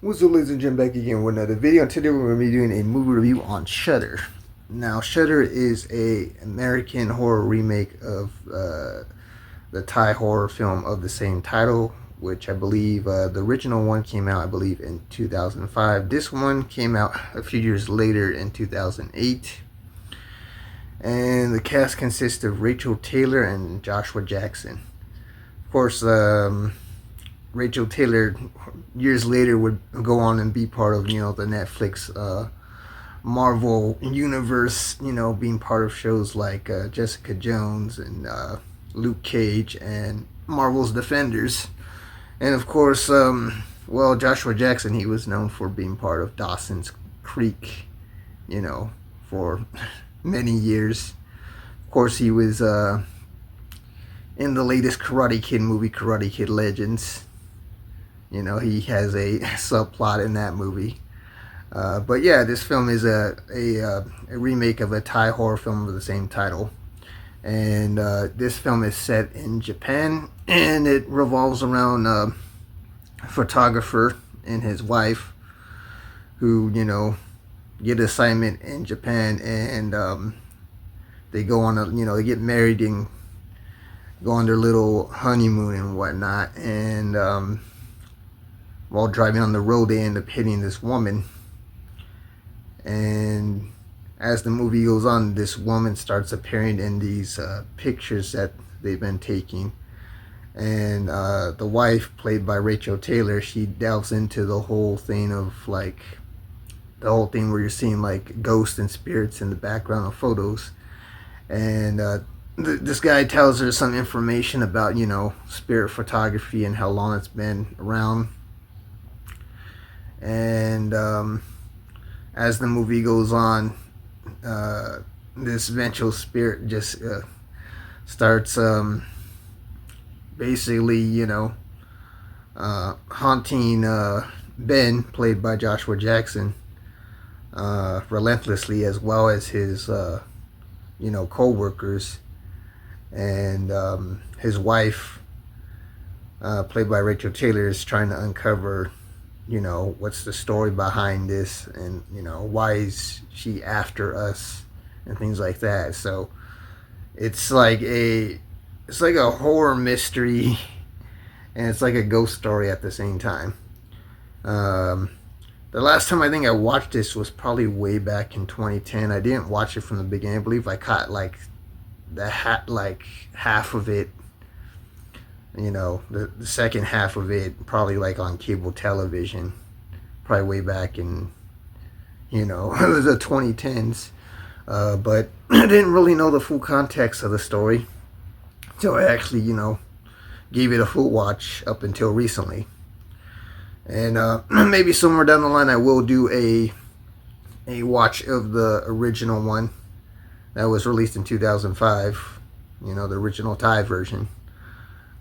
What's up, ladies and gentlemen, back again with another video. And today we're going to be doing a movie review on Shudder. Now, Shudder is a American horror remake of the Thai horror film of the same title, which I believe the original one came out, I believe, in 2005. This one came out a few years later in 2008. And the cast consists of Rachael Taylor and Joshua Jackson. Of course, Rachael Taylor years later would go on and be part of, the Netflix Marvel universe, being part of shows like Jessica Jones and Luke Cage and Marvel's Defenders. And of course, Joshua Jackson, he was known for being part of Dawson's Creek, for many years. Of course, he was in the latest Karate Kid movie, Karate Kid Legends. He has a subplot in that movie. But yeah, this film is a remake of a Thai horror film of the same title. And this film is set in Japan, and it revolves around a photographer and his wife who, get an assignment in Japan, and they go on they get married and go on their little honeymoon and whatnot. And while driving on the road, they end up hitting this woman. And as the movie goes on, this woman starts appearing in these pictures that they've been taking. And the wife, played by Rachael Taylor, she delves into the whole thing of where you're seeing like ghosts and spirits in the background of photos. And this guy tells her some information about, spirit photography and how long it's been around. And as the movie goes on, this vengeful spirit just starts basically, haunting Ben, played by Joshua Jackson, relentlessly, as well as his, co-workers. And his wife, played by Rachael Taylor, is trying to uncover what's the story behind this, and why is she after us, and things like that. So it's like a horror mystery, and it's like a ghost story at the same time. The last time I think I watched this was probably way back in 2010. I didn't watch it from the beginning. I believe I caught half of it. The second half of it probably on cable television, probably way back in, the 2010s. But I didn't really know the full context of the story. So I actually, gave it a full watch up until recently. And maybe somewhere down the line I will do a watch of the original one that was released in 2005, the original Thai version.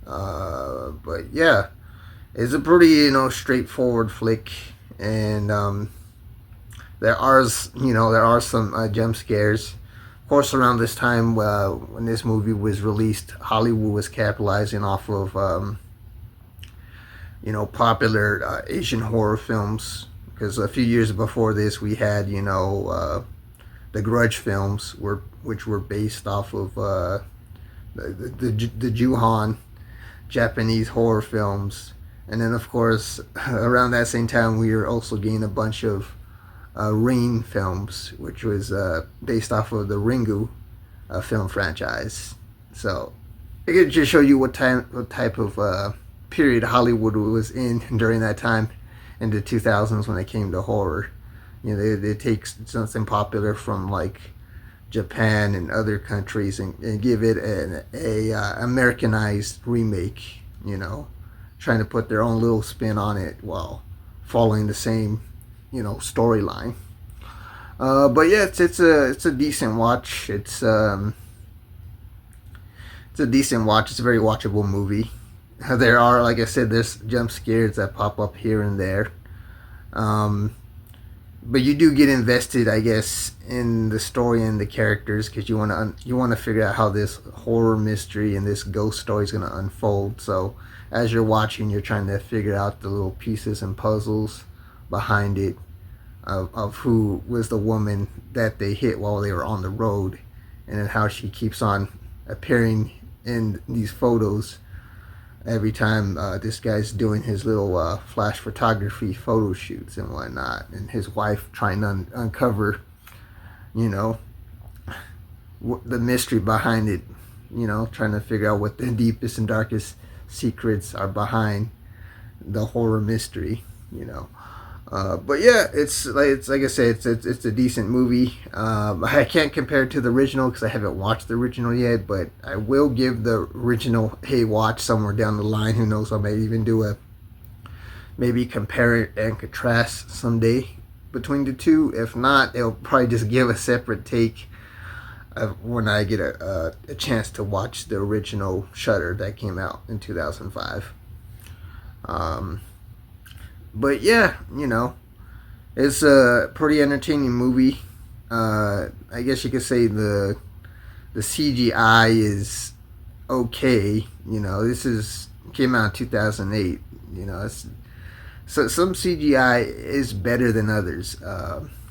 But yeah, it's a pretty, straightforward flick, and there are some jump scares. Of course, around this time when this movie was released, Hollywood was capitalizing off of popular Asian horror films, because a few years before this we had the Grudge films, which were based off of the Juhon Japanese horror films. And then of course around that same time we were also getting a bunch of Ring films, which was based off of the Ringu film franchise. So I could just show you what type of period Hollywood was in during that time, in the 2000s, when it came to horror. They take something popular from Japan and other countries and give it a Americanized remake, trying to put their own little spin on it while following the same, storyline. But yeah, it's a decent watch. It's a decent watch. It's a very watchable movie. There are, like I said, there's jump scares that pop up here and there. But you do get invested, I guess, in the story and the characters, because you want to figure out how this horror mystery and this ghost story is going to unfold. So as you're watching, you're trying to figure out the little pieces and puzzles behind it, of who was the woman that they hit while they were on the road, and then how she keeps on appearing in these photos every time this guy's doing his little flash photography photo shoots and whatnot, and his wife trying to uncover, you know, the mystery behind it, you know, trying to figure out what the deepest and darkest secrets are behind the horror mystery, you know. But yeah, it's like I said, it's a decent movie. I can't compare it to the original because I haven't watched the original yet, but I will give the original a watch somewhere down the line. Who knows? I may even do maybe compare it and contrast someday between the two. If not, it'll probably just give a separate take when I get a chance to watch the original Shudder that came out in 2005. But yeah, you know, it's a pretty entertaining movie. I guess you could say the CGI is okay. You know, this came out in 2008. You know, so some CGI is better than others.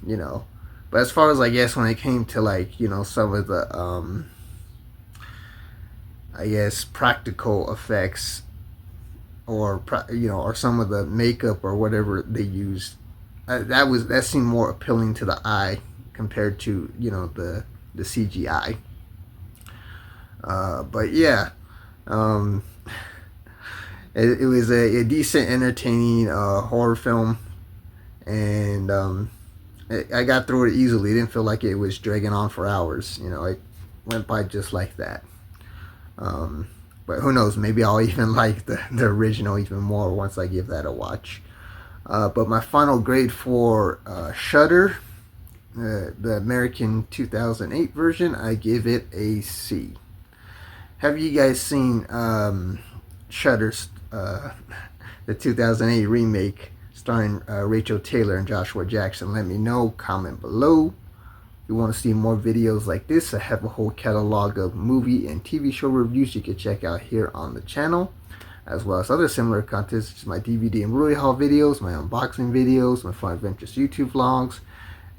You know, but as far as I guess when it came to like, you know, some of the I guess practical effects, or you know, or some of the makeup or whatever they used, that seemed more appealing to the eye compared to, you know, the CGI. But yeah, it was a decent, entertaining horror film, and I got through it easily. It didn't feel like it was dragging on for hours. You know, it went by just like that. But who knows? Maybe I'll even like the original even more once I give that a watch. But my final grade for Shudder, the American 2008 version, I give it a C. Have you guys seen Shudder's the 2008 remake starring Rachael Taylor and Joshua Jackson? Let me know. Comment below. If you want to see more videos like this, I have a whole catalog of movie and TV show reviews you can check out here on the channel, as well as other similar content such as my DVD and Blu-ray haul videos, my unboxing videos, my Fun Adventures YouTube vlogs,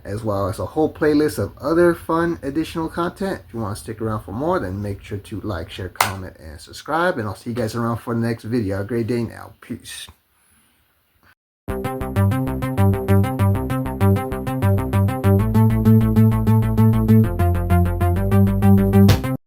as well as a whole playlist of other fun additional content. If you want to stick around for more, then make sure to like, share, comment, and subscribe, and I'll see you guys around for the next video. Have a great day now. Peace.